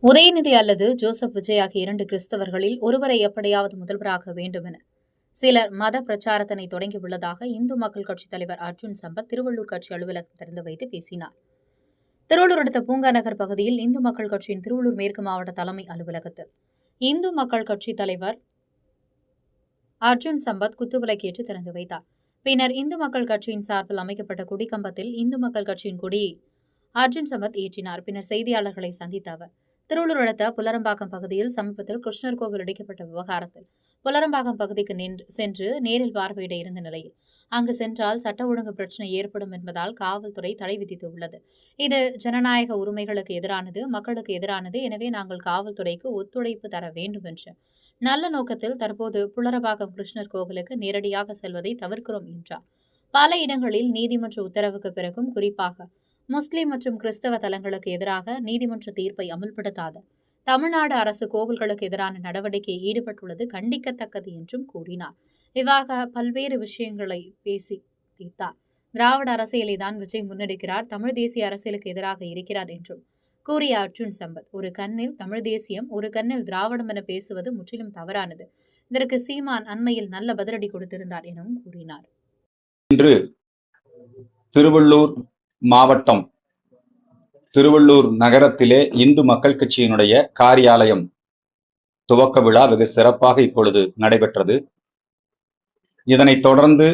உதயநிதி அல்லது ஜோசப் விஜய் ஆகிய இரண்டு கிறிஸ்தவர்களில் ஒருவரை எப்படியாவது முதல்வராக வேண்டும் என சிலர் மத பிரச்சாரத்தினை தொடங்கியுள்ளதாக இந்து மக்கள் கட்சித் தலைவர் அர்ஜுன் சம்பத் திருவள்ளூர் கட்சி அலுவலகம் திறந்து வைத்து பேசினார். திருவள்ளூர் அடுத்த பூங்கா நகர் பகுதியில் இந்து மக்கள் கட்சியின் திருவள்ளூர் மேற்கு மாவட்ட தலைமை அலுவலகத்தில் இந்து மக்கள் கட்சித் தலைவர் அர்ஜுன் சம்பத் குத்துவிளக்கேற்று திறந்து வைத்தார். பின்னர் இந்து மக்கள் கட்சியின் சார்பில் அமைக்கப்பட்ட கொடிக்கம்பத்தில் இந்து மக்கள் கட்சியின் கொடியை அர்ஜுன் சம்பத் ஏற்றினார். பின்னர் செய்தியாளர்களை சந்தித்த அவர் திருவள்ளூர் அடுத்த புலரம்பாக்கம் பகுதியில் சமீபத்தில் கிருஷ்ணர் கோவில் இடிக்கப்பட்ட விவகாரத்தில் புலரம்பாக்கம் பகுதிக்கு சென்று நேரில் பார்வையிட இருந்த நிலையில் அங்கு சென்றால் சட்ட ஒழுங்கு பிரச்சினை ஏற்படும் என்பதால் காவல்துறை தடை விதித்துள்ளது. இது ஜனநாயக உரிமைகளுக்கு எதிரானது, மக்களுக்கு எதிரானது. எனவே நாங்கள் காவல்துறைக்கு ஒத்துழைப்பு தர வேண்டும் என்று நல்ல நோக்கத்தில் தற்போது புலரம்பாக்கம் கிருஷ்ணர் கோவிலுக்கு நேரடியாக செல்வதை தவிர்க்கிறோம் என்றார். பல இடங்களில் நீதிமன்ற உத்தரவுக்கு பிறகும் குறிப்பாக முஸ்லிம் மற்றும் கிறிஸ்தவ தலங்களுக்கு எதிராக நீதிமன்ற தீர்ப்பை அமல்படுத்தாத தமிழ்நாடு அரசு கோவில்களுக்கு எதிரான நடவடிக்கை ஈடுபட்டுள்ளது கண்டிக்கத்தக்கது என்றும் கூறினார். இவ்வாக பல்வேறு விஷயங்களை பேசி தீர்த்தார். திராவிட அரசியலை தான் விஜய் முன்னெடுக்கிறார், தமிழ் தேசிய அரசியலுக்கு எதிராக இருக்கிறார் என்றும் கூறிய அர்ஜுன் சம்பத், ஒரு கண்ணில் தமிழ் தேசியம், ஒரு கண்ணில் திராவிடம் என பேசுவது முற்றிலும் தவறானது. இதற்கு சீமான் அண்மையில் நல்ல பதிலடி கொடுத்திருந்தார் எனவும் கூறினார். இன்று திருவள்ளூர் மாவட்டம் திருவள்ளூர் நகரத்திலே இந்து மக்கள் கட்சியினுடைய காரியாலயம் துவக்க விழா வெகு சிறப்பாக இப்பொழுது நடைபெற்றது. இதனைத் தொடர்ந்து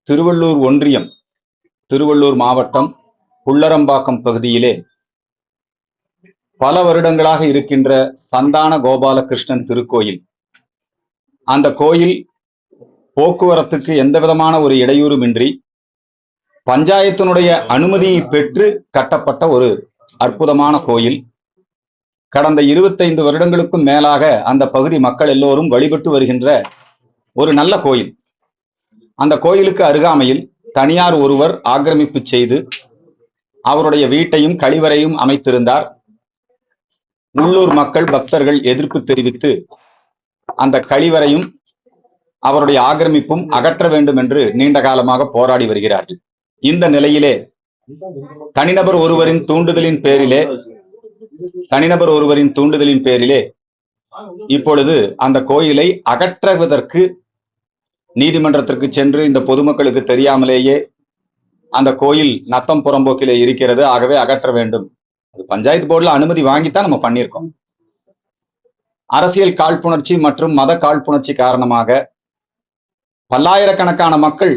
திருவள்ளூர் ஒன்றியம், திருவள்ளூர் மாவட்டம் புல்லரம்பாக்கம் பகுதியிலே பல வருடங்களாக இருக்கின்ற சந்தான கோபாலகிருஷ்ணன் திருக்கோயில், அந்த கோயில் போக்குவரத்துக்கு எந்த விதமான ஒரு இடையூறுமின்றி பஞ்சாயத்தினுடைய அனுமதியை பெற்று கட்டப்பட்ட ஒரு அற்புதமான கோயில். கடந்த 25 வருடங்களுக்கும் மேலாக அந்த பகுதி மக்கள் எல்லோரும் வழிபட்டு வருகின்ற ஒரு நல்ல கோயில். அந்த கோயிலுக்கு அருகாமையில் தனியார் ஒருவர் ஆக்கிரமிப்பு செய்து அவருடைய வீட்டையும் கழிவறையும் அமைத்திருந்தார். உள்ளூர் மக்கள் பக்தர்கள் எதிர்ப்பு தெரிவித்து அந்த கழிவறையும் அவருடைய ஆக்கிரமிப்பும் அகற்ற வேண்டும் என்று நீண்ட காலமாக போராடி வருகிறார்கள். இந்த நிலையிலே தனிநபர் ஒருவரின் தூண்டுதலின் பேரிலே இப்பொழுது அந்த கோயிலை அகற்றுவதற்கு நீதிமன்றத்திற்கு சென்று இந்த பொதுமக்களுக்கு தெரியாமலேயே அந்த கோயில் நத்தம் புறம்போக்கிலே இருக்கிறது, ஆகவே அகற்ற வேண்டும். அது பஞ்சாயத்து போர்டுல அனுமதி வாங்கித்தான் நம்ம பண்ணியிருக்கோம். அரசியல் காழ்ப்புணர்ச்சி மற்றும் மத காழ்ப்புணர்ச்சி காரணமாக பல்லாயிரக்கணக்கான மக்கள்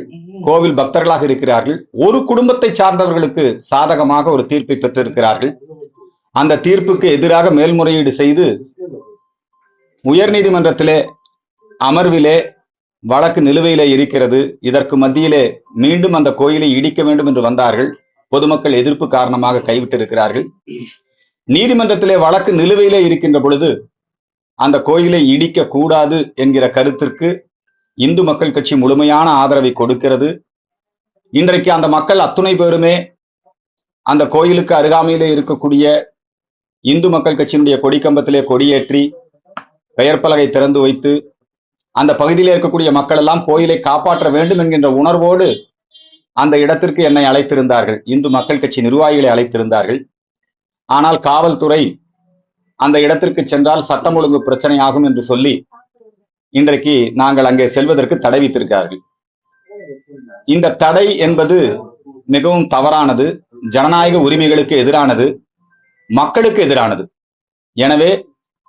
கோவில் பக்தர்களாக இருக்கிறார்கள். ஒரு குடும்பத்தை சார்ந்தவர்களுக்கு சாதகமாக ஒரு தீர்ப்பை பெற்றிருக்கிறார்கள். அந்த தீர்ப்புக்கு எதிராக மேல்முறையீடு செய்து உயர்நீதிமன்றத்திலே அமர்விலே வழக்கு நிலுவையிலே இருக்கிறது. இதற்கு மத்தியிலே மீண்டும் அந்த கோயிலை இடிக்க வேண்டும் என்று வந்தார்கள். பொதுமக்கள் எதிர்ப்பு காரணமாக கைவிட்டிருக்கிறார்கள். நீதிமன்றத்திலே வழக்கு நிலுவையிலே இருக்கின்ற பொழுது அந்த கோயிலை இடிக்க கூடாது என்கிற கருத்திற்கு இந்து மக்கள் கட்சி முழுமையான ஆதரவை கொடுக்கிறது. இன்றைக்கு அந்த மக்கள் அத்துணை பேருமே அந்த கோயிலுக்கு அருகாமையிலே இருக்கக்கூடிய இந்து மக்கள் கட்சியினுடைய கொடிக்கம்பத்திலே கொடியேற்றி பெயர் பலகை திறந்து வைத்து அந்த பகுதியிலே இருக்கக்கூடிய மக்கள் எல்லாம் கோயிலை காப்பாற்ற வேண்டும் என்கின்ற உணர்வோடு அந்த இடத்திற்கு என்னை அழைத்திருந்தார்கள். இந்து மக்கள் கட்சி நிர்வாகிகளை அழைத்திருந்தார்கள். ஆனால் காவல்துறை அந்த இடத்திற்கு சென்றால் சட்டம் ஒழுங்கு பிரச்சனை ஆகும் என்று சொல்லி இன்றைக்கு நாங்கள் அங்கே செல்வதற்கு தடை விதித்திருக்கிறார்கள். இந்த தடை என்பது மிகவும் தவறானது, ஜனநாயக உரிமைகளுக்கு எதிரானது, மக்களுக்கு எதிரானது. எனவே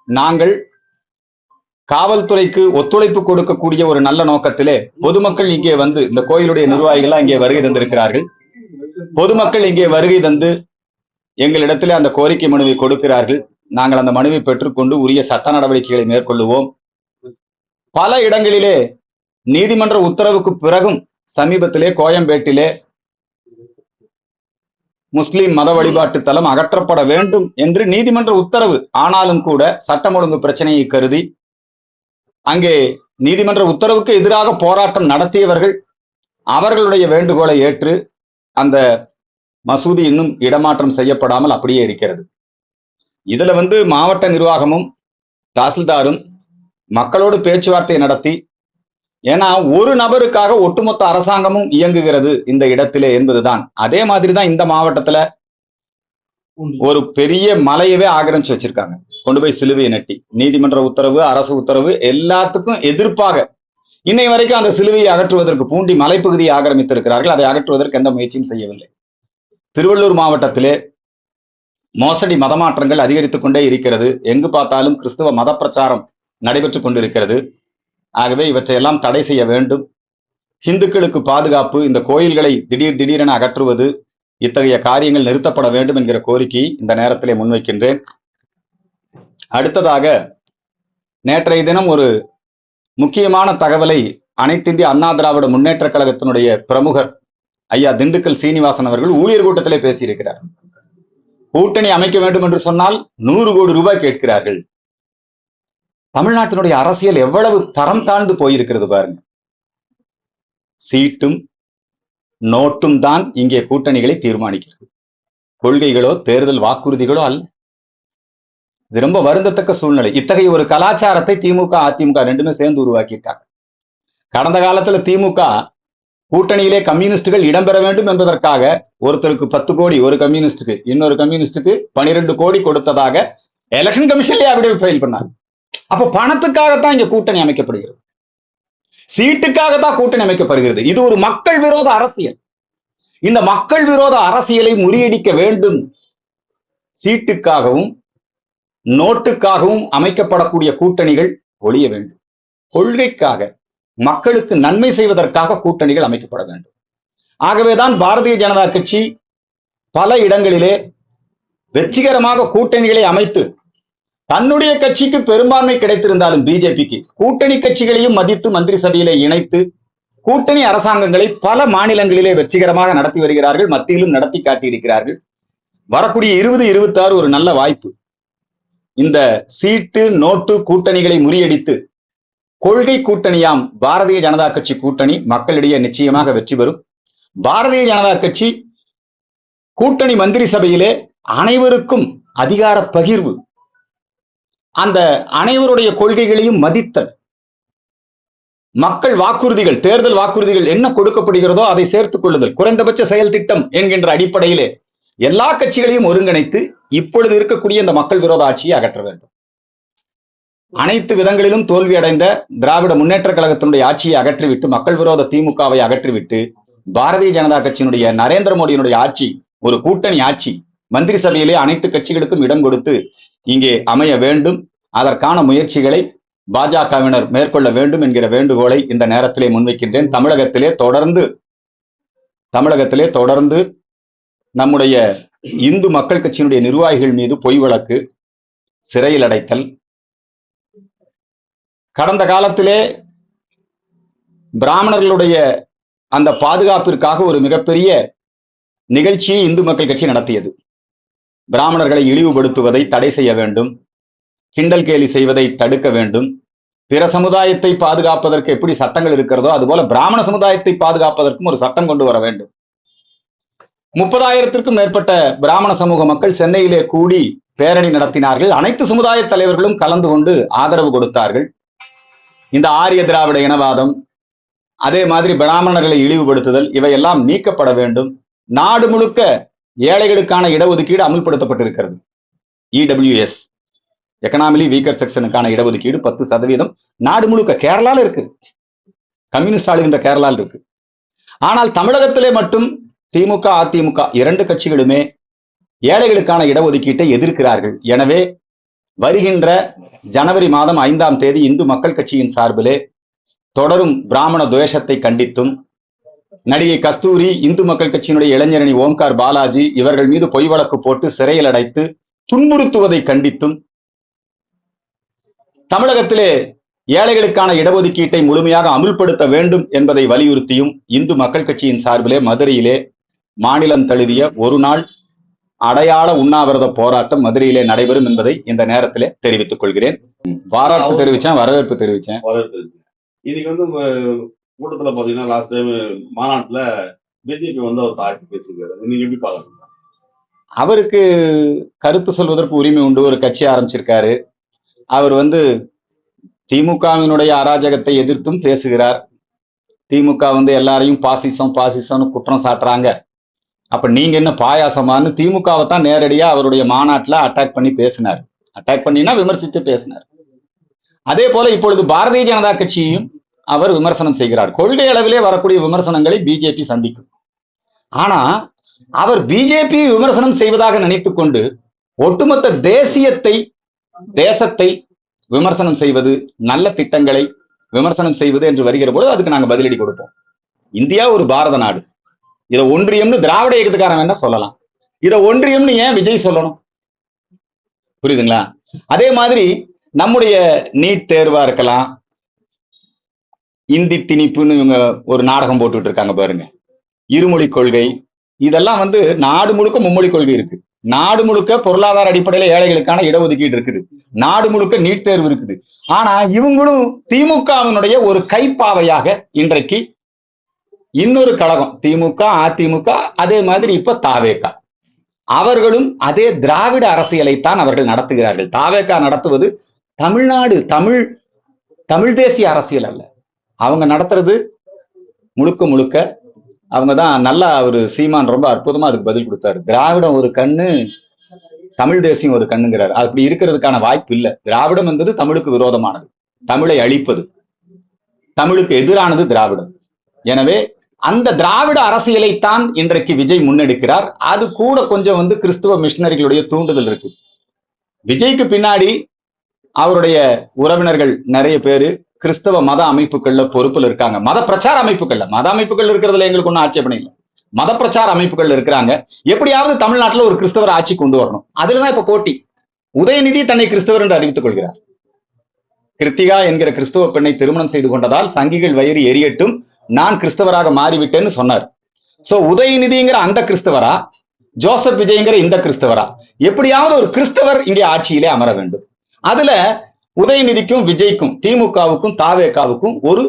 நாங்கள் காவல்துறைக்கு ஒத்துழைப்பு கொடுக்கக்கூடிய ஒரு நல்ல நோக்கத்திலே பொதுமக்கள் இங்கே வந்து, இந்த கோயிலுடைய நிர்வாகிகள் இங்கே வருகை தந்திருக்கிறார்கள். பொதுமக்கள் இங்கே வருகை தந்து எங்களிடத்திலே அந்த கோரிக்கை மனுவை கொடுக்கிறார்கள். நாங்கள் அந்த மனுவை பெற்றுக்கொண்டு உரிய சட்ட நடவடிக்கைகளை மேற்கொள்ளுவோம். பல இடங்களிலே நீதிமன்ற உத்தரவுக்கு பிறகும் சமீபத்திலே கோயம்பேட்டிலே முஸ்லிம் மத வழிபாட்டு தலம் அகற்றப்பட வேண்டும் என்று நீதிமன்ற உத்தரவு, ஆனாலும் கூட சட்டம் ஒழுங்கு பிரச்சனையை கருதி அங்கே நீதிமன்ற உத்தரவுக்கு எதிராக போராட்டம் நடத்தியவர்கள் அவர்களுடைய வேண்டுகோளை ஏற்று அந்த மசூதி இன்னும் இடமாற்றம் செய்யப்படாமல் அப்படியே இருக்கிறது. இதுல மாவட்ட நிர்வாகமும் தாசில்தாரும் மக்களோடு பேச்சுவார்த்தை நடத்தி, ஏன்னா ஒரு நபருக்காக ஒட்டுமொத்த அரசாங்கமும் இயங்குகிறது இந்த இடத்திலே என்பதுதான். அதே மாதிரிதான் இந்த மாவட்டத்துல ஒரு பெரிய மலையவே ஆக்கிரமிச்சு வச்சிருக்காங்க. கொண்டு போய் சிலுவையை நட்டி நீதிமன்ற உத்தரவு, அரசு உத்தரவு எல்லாத்துக்கும் எதிர்ப்பாக இன்னை வரைக்கும் அந்த சிலுவையை அகற்றுவதற்கு பூண்டி மலைப்பகுதியை ஆக்கிரமித்திருக்கிறார்கள். அதை அகற்றுவதற்கு எந்த முயற்சியும் செய்யவில்லை. திருவள்ளூர் மாவட்டத்திலே மோசடி மதமாற்றங்கள் அதிகரித்துக் கொண்டே இருக்கிறது. எங்கு பார்த்தாலும் கிறிஸ்துவ மத பிரச்சாரம் நடைபெற்றுக் கொண்டிருக்கிறது. ஆகவே இவற்றையெல்லாம் தடை செய்ய வேண்டும். இந்துக்களுக்கு பாதுகாப்பு, இந்த கோயில்களை திடீரென அகற்றுவது, இத்தகைய காரியங்கள் நிறுத்தப்பட வேண்டும் என்கிற கோரிக்கையை இந்த நேரத்திலே முன்வைக்கின்றேன். அடுத்ததாக, நேற்றைய தினம் ஒரு முக்கியமான தகவலை அனைத்திந்திய அண்ணா திராவிட முன்னேற்ற கழகத்தினுடைய பிரமுகர் ஐயா திண்டுக்கல் சீனிவாசன் அவர்கள் ஊழியர் கூட்டத்திலே பேசியிருக்கிறார். கூட்டணி அமைக்க வேண்டும் என்று சொன்னால் 100 கோடி ரூபாய் கேட்கிறார்கள். தமிழ்நாட்டினுடைய அரசியல் எவ்வளவு தரம் தாழ்ந்து போயிருக்கிறது பாருங்க. சீட்டும் நோட்டும் தான் இங்கே கூட்டணிகளை தீர்மானிக்கிறது. கொள்கைகளோ தேர்தல் வாக்குறுதிகளோ அல்ல. இது ரொம்ப வருந்தத்தக்க சூழ்நிலை. இத்தகைய ஒரு கலாச்சாரத்தை திமுக அதிமுக ரெண்டுமே சேர்ந்து உருவாக்கிட்டாங்க. கடந்த காலத்துல திமுக கூட்டணியிலே கம்யூனிஸ்டுகள் இடம்பெற வேண்டும் என்பதற்காக ஒருத்தருக்கு 10 கோடி, ஒரு கம்யூனிஸ்டுக்கு இன்னொரு கம்யூனிஸ்டுக்கு 12 கோடி கொடுத்ததாக எலெக்ஷன் கமிஷன்லயே அப்படியே ஃபைல் பண்ணாங்க. அப்ப பணத்துக்காகத்தான் இங்க கூட்டணி அமைக்கப்படுகிறது, சீட்டுக்காகத்தான் கூட்டணி அமைக்கப்படுகிறது. இது ஒரு மக்கள் விரோத அரசியல். இந்த மக்கள் விரோத அரசியலை முறியடிக்க வேண்டும். சீட்டுக்காகவும் நோட்டுக்காகவும் அமைக்கப்படக்கூடிய கூட்டணிகள் ஒழிய வேண்டும். கொள்கைக்காக, மக்களுக்கு நன்மை செய்வதற்காக கூட்டணிகள் அமைக்கப்பட வேண்டும். ஆகவேதான் பாரதிய ஜனதா கட்சி பல இடங்களிலே வெற்றிகரமாக கூட்டணிகளை அமைத்து தன்னுடைய கட்சிக்கு பெரும்பான்மை கிடைத்திருந்தாலும் பிஜேபிக்கு கூட்டணி கட்சிகளையும் மதித்து மந்திரி சபையிலே இணைத்து கூட்டணி அரசாங்கங்களை பல மாநிலங்களிலே வெற்றிகரமாக நடத்தி வருகிறார்கள். மத்தியிலும் நடத்தி காட்டியிருக்கிறார்கள். வரக்கூடிய 2026 ஒரு நல்ல வாய்ப்பு. இந்த சீட்டு நோட்டு கூட்டணிகளை முறியடித்து கொள்கை கூட்டணியாம் பாரதிய ஜனதா கட்சி கூட்டணி மக்களிடையே நிச்சயமாக வெற்றி பெறும். பாரதிய ஜனதா கட்சி கூட்டணி மந்திரி சபையிலே அனைவருக்கும் அதிகார பகிர்வு, அந்த அனைவருடைய கொள்கைகளையும் மதித்தல், மக்கள் வாக்குறுதிகள், தேர்தல் வாக்குறுதிகள் என்ன கொடுக்கப்படுகிறதோ அதை சேர்த்துக் கொள்ளுதல், குறைந்தபட்ச செயல் திட்டம் என்கின்ற அடிப்படையிலே எல்லா கட்சிகளையும் ஒருங்கிணைத்து இப்பொழுது இருக்கக்கூடிய இந்த மக்கள் விரோத ஆட்சியை அகற்ற வேண்டும். அனைத்து விதங்களிலும் தோல்வி அடைந்த திராவிட முன்னேற்ற கழகத்தினுடைய ஆட்சியை அகற்றிவிட்டு, மக்கள் விரோத திமுகவை அகற்றிவிட்டு, பாரதிய ஜனதா கட்சியினுடைய நரேந்திர மோடியினுடைய ஆட்சி ஒரு கூட்டணி ஆட்சி, மந்திரி சபையிலே அனைத்து கட்சிகளுக்கும் இடம் கொடுத்து இங்கே அமைய வேண்டும். அதற்கான முயற்சிகளை பாஜகவினர் மேற்கொள்ள வேண்டும் என்கிற வேண்டுகோளை இந்த நேரத்திலே முன்வைக்கின்றேன். தமிழகத்திலே தொடர்ந்து நம்முடைய இந்து மக்கள் கட்சியினுடைய நிர்வாகிகள் மீது பொய் வழக்கு, சிறையில் அடைத்தல், கடந்த காலத்திலே பிராமணர்களுடைய அந்த பாதுகாப்பிற்காக ஒரு மிகப்பெரிய நிகழ்ச்சியை இந்து மக்கள் கட்சி நடத்தியது. பிராமணர்களை இழிவுபடுத்துவதை தடை செய்ய வேண்டும், கிண்டல் கேலி செய்வதை தடுக்க வேண்டும், பிற சமுதாயத்தை பாதுகாப்பதற்கு எப்படி சட்டங்கள் இருக்கிறதோ அதுபோல பிராமண சமுதாயத்தை பாதுகாப்பதற்கும் ஒரு சட்டம் கொண்டு வர வேண்டும். 30,000த்திற்கும் மேற்பட்ட பிராமண சமூக மக்கள் சென்னையிலே கூடி பேரணி நடத்தினார்கள். அனைத்து சமுதாய தலைவர்களும் கலந்து கொண்டு ஆதரவு கொடுத்தார்கள். இந்த ஆரிய திராவிட இனவாதம், அதே மாதிரி பிராமணர்களை இழிவுபடுத்துதல் இவையெல்லாம் நீக்கப்பட வேண்டும். நாடு முழுக்க ஏழைகளுக்கான இடஒதுக்கீடு அமுல்படுத்தப்பட்டிருக்கிறது. இடபிள்யூஎஸ், எக்கனாமிலி வீக்கர் செக்ஷனுக்கான இடஒதுக்கீடு 10% நாடு முழுக்க. கேரளால இருக்கு, கம்யூனிஸ்ட் ஆளுகின்ற கேரளால இருக்கு. ஆனால் தமிழகத்திலே மட்டும் திமுக அதிமுக 2 கட்சிகளுமே ஏழைகளுக்கான இடஒதுக்கீட்டை எதிர்க்கிறார்கள். எனவே வருகின்ற ஜனவரி மாதம் 5ஆம் தேதி இந்து மக்கள் கட்சியின் சார்பிலே தொடரும் பிராமண துவேஷத்தை கண்டித்தும், நடிகை கஸ்தூரி, இந்து மக்கள் கட்சியினுடைய இளைஞரணி ஓம்கார் பாலாஜி இவர்கள் மீது பொய் வழக்கு போட்டு சிறையில் அடைத்து துன்புறுத்துவதை கண்டித்தும், தமிழகத்திலே ஏழைகளுக்கான இடஒதுக்கீட்டை முழுமையாக அமுல்படுத்த வேண்டும் என்பதை வலியுறுத்தியும் இந்து மக்கள் கட்சியின் சார்பிலே மதுரையிலே மாநிலம் தழுவிய ஒரு நாள் அடையாள உண்ணாவிரத போராட்டம் மதுரையிலே நடைபெறும் என்பதை இந்த நேரத்திலே தெரிவித்துக் கொள்கிறேன். பாராட்டு தெரிவிச்சேன், வரவேற்பு தெரிவிச்சேன். இன்னைக்கு கூட்டத்துல பாத்தீங்கன்னா லாஸ்ட் டைம் மாநாட்டுல பிஜேபி அவர் தாக்கி பேசிக்கிறாரு. நீங்க எப்படி பாக்குறீங்க? அவருக்கு கருத்து சொல்வதற்கு உரிமை உண்டு. ஒரு கட்சி ஆரம்பிச்சிருக்காரு. அவர் திமுகவினுடைய அராஜகத்தை எதிர்த்தும் பேசுகிறார். திமுக எல்லாரையும் பாசிசம்னு குற்றம் சாட்டுறாங்க. அப்ப நீங்க என்ன பாயாசமான்னு திமுகவை தான் நேரடியா அவருடைய மாநாட்டுல அட்டாக் பண்ணி பேசினார். அட்டாக் பண்ணினா விமர்சித்து பேசினார். அதே போல இப்பொழுது பாரதிய ஜனதா கட்சியையும் அவர் விமர்சனம் செய்கிறார். கொள்கை அளவிலே வரக்கூடிய விமர்சனங்களை பிஜேபி சந்திக்கும். ஆனா அவர் பிஜேபி விமர்சனம் செய்வதாக நினைத்துக் கொண்டு ஒட்டுமொத்த தேசத்தை விமர்சனம் செய்வது, நல்ல திட்டங்களை விமர்சனம் செய்வது என்று வருகிற போது அதுக்கு நாங்க பதிலடி கொடுப்போம். இந்தியா ஒரு பாரத நாடு. இதை ஒன்றியம்னு திராவிட இயக்கத்துக்காரன் என்ன சொல்லலாம், இதை ஒன்றியம்னு ஏன் விஜய் சொல்லணும்? புரியுதுங்களா? அதே மாதிரி நம்முடைய நீட் தேர்வா இருக்கலாம், இந்தி திணிப்புன்னு இவங்க ஒரு நாடகம் போட்டுட்டு இருக்காங்க பாருங்க, இருமொழி கொள்கை, இதெல்லாம் நாடு முழுக்க மும்மொழி கொள்கை இருக்கு. நாடு முழுக்க பொருளாதார அடிப்படையில ஏழைகளுக்கான இடஒதுக்கீடு இருக்குது. நாடு முழுக்க நீட் தேர்வு இருக்குது. ஆனா இவங்களும் திமுகவினுடைய ஒரு கைப்பாவையாக இன்றைக்கு இன்னொரு கழகம், திமுக, அதிமுக, அதே மாதிரி இப்ப தாவேகா, அவர்களும் அதே திராவிட அரசியலைத்தான் அவர்கள் நடத்துகிறார்கள். தாவேகா நடத்துவது தமிழ்நாடு தமிழ் தேசிய அரசியல் அல்ல. அவங்க நடத்துறது முழுக்க முழுக்க அவங்க தான். நல்லா ஒரு சீமான் ரொம்ப அற்புதமா அதுக்கு பதில் கொடுத்தாரு. திராவிடம் ஒரு கண்ணு, தமிழ் தேசியம் ஒரு கண்ணுங்கிறார். அப்படி இருக்கிறதுக்கான வாய்ப்பு இல்லை. திராவிடம் என்பது தமிழுக்கு விரோதமானது, தமிழை அழிப்பது, தமிழுக்கு எதிரானது திராவிடம். எனவே அந்த திராவிட அரசியலைத்தான் இன்றைக்கு விஜய் முன்னெடுக்கிறார். அது கூட கொஞ்சம் கிறிஸ்துவ மிஷினரிகளுடைய தூண்டுதல் இருக்கு. விஜய்க்கு பின்னாடி அவருடைய உறவினர்கள் நிறைய பேரு கிறிஸ்தவ மத அமைப்புகள்ல பொறுப்புல இருக்காங்க. மத பிரச்சார அமைப்புகள் இருக்கிறதுல எங்களுக்கு ஒன்றும் ஆட்சேபனை இல்லை. மத பிரச்சார அமைப்புகள் இருக்கிறாங்க. எப்படியாவது தமிழ்நாட்டில் ஒரு கிறிஸ்தவர் ஆட்சி கொண்டு வரணும். அதுலதான் இப்ப போட்டி. உதயநிதி தன்னை கிறிஸ்தவர் என்று அறிவித்துக் கொள்கிறார். கிருத்திகா என்கிற கிறிஸ்தவ பெண்ணை திருமணம் செய்து கொண்டதால் சங்கிகள் வயிறு எரியட்டும், நான் கிறிஸ்தவராக மாறிவிட்டேன்னு சொன்னார். சோ உதயநிதிங்கிற அந்த கிறிஸ்தவரா, ஜோசப் விஜய்ங்கிற இந்த கிறிஸ்தவரா, எப்படியாவது ஒரு கிறிஸ்தவர் இங்கே ஆட்சியிலே அமர வேண்டும். அதுல உதயநிதிக்கும் விஜய்க்கும் திமுகவுக்கும் தாவேகாவுக்கும் ஒரு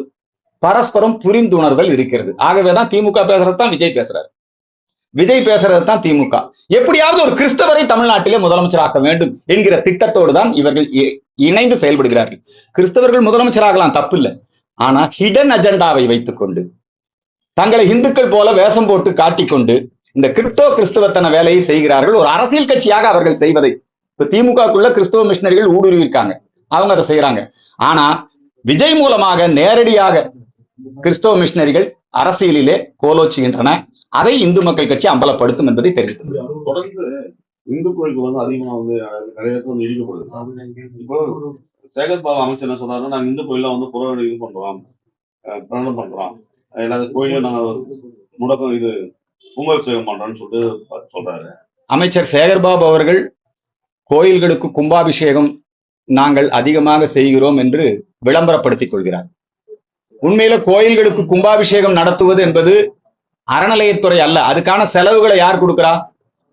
பரஸ்பரம் புரிந்துணர்தல் இருக்கிறது. ஆகவேதான் திமுக பேசுறது தான் விஜய் பேசுறாரு, விஜய் பேசுறது தான் திமுக. எப்படியாவது ஒரு கிறிஸ்தவரை தமிழ்நாட்டிலே முதலமைச்சராக்க வேண்டும் என்கிற திட்டத்தோடு தான் இவர்கள் இணைந்து செயல்படுகிறார்கள். கிறிஸ்தவர்கள் முதலமைச்சராகலாம், தப்பு இல்லை. ஆனா ஹிடன் அஜெண்டாவை வைத்துக் கொண்டு, தங்களை இந்துக்கள் போல வேஷம் போட்டு காட்டிக்கொண்டு இந்த கிறிஸ்தவத்தன வேலையை செய்கிறார்கள். ஒரு அரசியல் கட்சியாக அவர்கள் செய்வதை இப்ப திமுகக்குள்ள கிறிஸ்தவ மிஷினரிகள் ஊடுருவிருக்காங்க, அவங்க அதை செய்யறாங்க. ஆனா விஜய் மூலமாக நேரடியாக கிறிஸ்தவ மிஷினரிகள் அரசியலிலே கோலோச்சுகின்றன. அதை இந்து மக்கள் கட்சி அம்பலப்படுத்தும் என்பதை தெரிவித்தது. தொடர்ந்து இந்து கோயிலுக்கு அதிகமா நிறைய இடிக்கப்படுது. இப்போ சேகர் பாபு அமைச்சர் என்ன சொல்றாருன்னா, நாங்க இந்து கோயில புற இது பண்றோம், பிரணம் பண்றோம், எல்லா கோயிலையும் நாங்க முடக்கம் இது கும்பாபிஷேகம் பண்றோம்னு சொல்றாரு. அமைச்சர் சேகர்பாபு அவர்கள் கோயில்களுக்கு கும்பாபிஷேகம் நாங்கள் அதிகமாக செய்கிறோம் என்று விளம்பரப்படுத்திக் கொள்கிறார். உண்மையில கோயில்களுக்கு கும்பாபிஷேகம் நடத்துவது என்பது அறநிலையத்துறை அல்ல. அதுக்கான செலவுகளை யார் கொடுக்கிறா?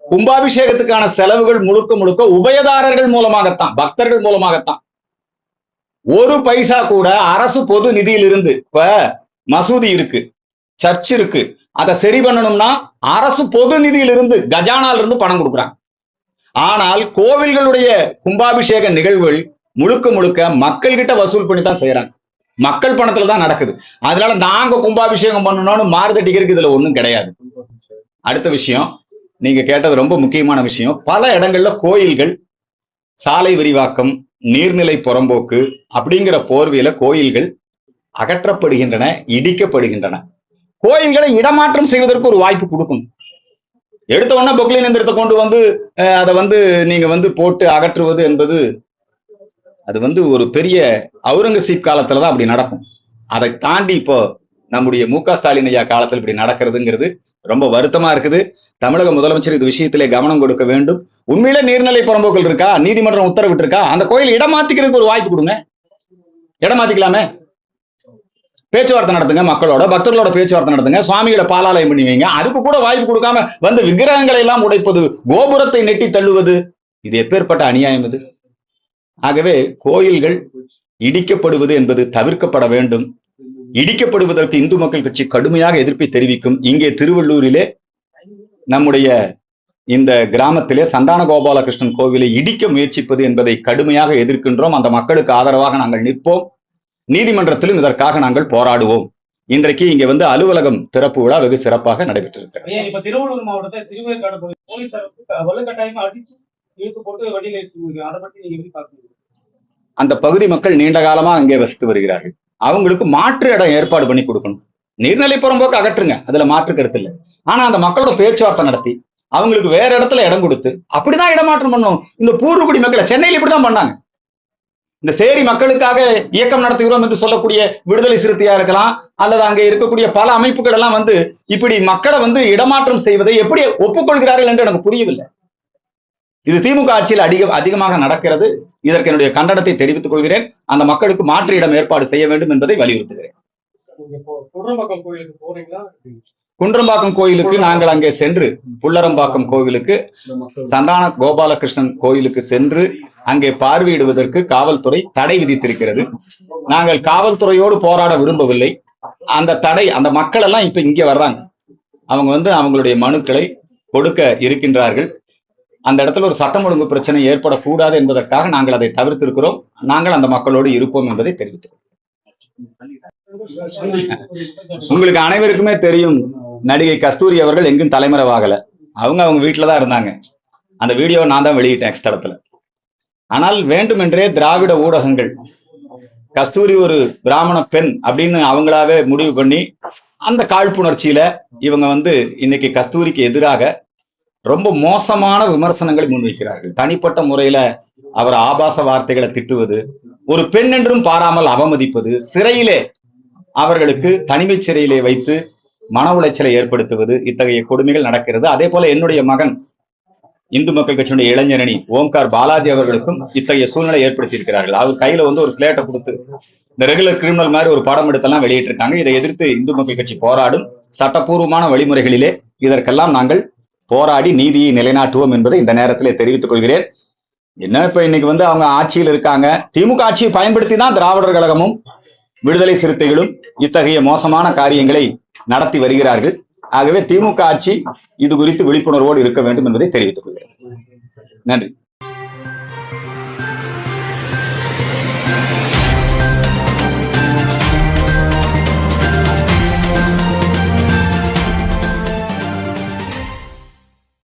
கும்பாபிஷேகத்துக்கான செலவுகள் முழுக்க முழுக்க உபயதாரர்கள் மூலமாகத்தான், பக்தர்கள் மூலமாகத்தான். ஒரு பைசா கூட அரசு பொது நிதியில் இருந்து, இப்ப மசூதி இருக்கு, சர்ச் இருக்கு, அதை சரி பண்ணணும்னா அரசு பொது நிதியில் இருந்து, கஜானால இருந்து பணம் கொடுக்குறாங்க. ஆனால் கோவில்களுடைய கும்பாபிஷேக நிகழ்வுகள் முழுக்க முழுக்க மக்கள் கிட்ட வசூல் பண்ணி தான் செய்யறாங்க, மக்கள் பணத்துல தான் நடக்குது. அதனால நாங்க கும்பாபிஷேகம் பண்ணணும்னு மாறுதட்டிக்கிறதுக்கு இதுல ஒண்ணும் கிடையாது. அடுத்த விஷயம், நீங்க கேட்டது ரொம்ப முக்கியமான விஷயம். பல இடங்கள்ல கோயில்கள் சாலை விரிவாக்கம், நீர்நிலை புறம்போக்கு அப்படிங்கிற போர்வையில கோயில்கள் அகற்றப்படுகின்றன, இடிக்கப்படுகின்றன. கோயில்களை இடமாற்றம் செய்வதற்கு ஒரு வாய்ப்பு கொடுக்கணும். எடுத்த உடனே பொக்லின் எந்திரத்தை கொண்டு அதை நீங்க போட்டு அகற்றுவது என்பது அது ஒரு பெரிய அவுரங்கசீப் காலத்துலதான் அப்படி நடக்கும். அதை தாண்டி இப்போ நம்முடைய மு.க. ஸ்டாலின் ஐயா காலத்தில் இப்படி நடக்கிறதுங்கிறது ரொம்ப வருத்தமா இருக்குது. தமிழக முதலமைச்சர் இது விஷயத்திலே கவனம் கொடுக்க வேண்டும். உண்மையில நீர்நிலை புறம்போக்கள் இருக்கா, நீதிமன்றம் உத்தரவிட்டு இருக்கா, அந்த கோயில் இடமாத்திக்கிறதுக்கு ஒரு வாய்ப்பு கொடுங்க, இடமாத்திக்கலாமே. பேச்சுவார்த்தை நடத்துங்க, மக்களோட பக்தர்களோட பேச்சுவார்த்தை நடத்துங்க, சுவாமிகளை பாலாலயம் பண்ணி வைங்க. அதுக்கு கூட வாய்ப்பு கொடுக்காம விக்கிரகங்களை எல்லாம் உடைப்பது, கோபுரத்தை நெட்டி தள்ளுவது, இது எப்பேற்பட்ட அநியாயம் இது. ஆகவே கோயில்கள் இடிக்கப்படுவது என்பது தவிர்க்கப்பட வேண்டும். இடிக்கப்படுவதற்கு இந்து மக்கள் கட்சி கடுமையாக எதிர்ப்பை தெரிவிக்கும். இங்கே திருவள்ளூரிலே நம்முடைய இந்த கிராமத்திலே சந்தான கோபாலகிருஷ்ணன் கோவிலை இடிக்க முயற்சிப்பது என்பதை கடுமையாக எதிர்க்கின்றோம். அந்த மக்களுக்கு ஆதரவாக நாங்கள் நிற்போம். நீதிமன்றத்திலும் இதற்காக நாங்கள் போராடுவோம். இன்றைக்கு இங்க வந்து அலுவலகம் திறப்பு விழா வெகு சிறப்பாக நடைபெற்றிருக்கிறது. இப்ப திருவள்ளூர் மாவட்டத்தை திருவேற்காடு பகுதி போலீசாருக்கு வலுக்கட்டாயமா அடிச்சு இழுத்து போட்டு வண்டியில ஏற்றி அதை பத்தி நீங்க எப்படி பாக்குறீங்க? அந்த பகுதி மக்கள் நீண்ட காலமா அங்கே வசித்து வருகிறார்கள். அவங்களுக்கு மாற்று இடம் ஏற்பாடு பண்ணி கொடுக்கணும். நீர்நிலை புறம்போக்கு அகற்றுங்க, அதுல மாற்று கருத்து இல்லை. ஆனா அந்த மக்களோட பேச்சுவார்த்தை நடத்தி அவங்களுக்கு வேற இடத்துல இடம் கொடுத்து அப்படிதான் இடமாற்றம் பண்ணணும். இந்த பூர்வகுடி மக்களை சென்னையில் இப்படிதான் பண்ணாங்க. இந்த சேரி மக்களுக்காக இயக்கம் நடத்துகிறோம் என்று சொல்லக்கூடிய விடுதலை சிறுத்தையா இருக்கலாம், அல்லது அங்கே இருக்கக்கூடிய பல அமைப்புகள் எல்லாம் வந்து இப்படி மக்களை வந்து இடமாற்றம் செய்வதை எப்படி ஒப்புக்கொள்கிறார்கள் என்று எனக்கு புரியவில்லை. இது திமுக ஆட்சியில் அதிகமாக நடக்கிறது. இதற்கு என்னுடைய கண்டனத்தை தெரிவித்துக் கொள்கிறேன். அந்த மக்களுக்கு மாற்று இடம் ஏற்பாடு செய்ய வேண்டும் என்பதை வலியுறுத்துகிறேன். குன்றம்பாக்கம் கோயிலுக்கு நாங்கள் அங்கே சென்று, புல்லரம்பாக்கம் கோவிலுக்கு, சந்தான கோபாலகிருஷ்ணன் கோயிலுக்கு சென்று அங்கே பார்வையிடுவதற்கு காவல்துறை தடை விதித்திருக்கிறது. நாங்கள் காவல்துறையோடு போராட விரும்பவில்லை. அந்த தடை, அந்த மக்கள் எல்லாம் இப்ப இங்கே வர்றாங்க. அவங்க வந்து அவங்களுடைய மனுக்களை கொடுக்க இருக்கின்றார்கள். அந்த இடத்துல ஒரு சட்டம் ஒழுங்கு பிரச்சனை ஏற்படக்கூடாது என்பதற்காக நாங்கள் அதை தவிர்த்திருக்கிறோம். நாங்கள் அந்த மக்களோடு இருப்போம் என்பதை தெரிவித்தோம். உங்களுக்கு அனைவருக்குமே தெரியும், நடிகை கஸ்தூரி அவர்கள் எங்கும் தலைமறைவாகல. அவங்க வீட்டுலதான் இருந்தாங்க. அந்த வீடியோவை நான் தான் வெளியிட்டேன் ஸ்தலத்துல. ஆனால் வேண்டுமென்றே திராவிட ஊடகங்கள் கஸ்தூரி ஒரு பிராமண பெண் அப்படின்னு அவங்களாவே முடிவு பண்ணி அந்த காழ்ப்புணர்ச்சியில இவங்க வந்து இன்னைக்கு கஸ்தூரிக்கு எதிராக ரொம்ப மோசமான விமர்சனங்களை முன்வைக்கிறார்கள். தனிப்பட்ட முறையில அவர் ஆபாச வார்த்தைகளை திட்டுவது, ஒரு பெண் என்றும் பாராமல் அவமதிப்பது, சிறையிலே அவர்களுக்கு தனிமை சிறையிலே வைத்து மன உளைச்சலை ஏற்படுத்துவது, இத்தகைய கொடுமைகள் நடக்கிறது. அதே போல என்னுடைய மகன் இந்து மக்கள் கட்சியினுடைய இளைஞரணி ஓம்கார் பாலாஜி அவர்களுக்கும் இத்தகைய சூழ்நிலை ஏற்படுத்தி இருக்கிறார்கள். அவர் கையில வந்து ஒரு ஸ்லேட்டை கொடுத்து இந்த ரெகுலர் கிரிமினல் மாதிரி ஒரு படம் எடுத்தெல்லாம் வெளியிட்டு இருக்காங்க. இதை எதிர்த்து இந்து மக்கள் கட்சி போராடும். சட்டப்பூர்வமான வழிமுறைகளிலே இதற்கெல்லாம் நாங்கள் போராடி நீதியை நிலைநாட்டுவோம் என்பதை இந்த நேரத்திலே தெரிவித்துக் கொள்கிறேன். என்ன இப்ப இன்னைக்கு வந்து அவங்க ஆட்சியில் இருக்காங்க. திமுக ஆட்சியை பயன்படுத்தி தான் திராவிடர் கழகமும் விடுதலை சிறுத்தைகளும் இத்தகைய மோசமான காரியங்களை நடத்தி வருகிறார்கள். ஆகவே திமுக ஆட்சி இது குறித்து விழிப்புணர்வோடு இருக்க வேண்டும் என்பதை தெரிவித்துக் கொள்கிறேன். நன்றி.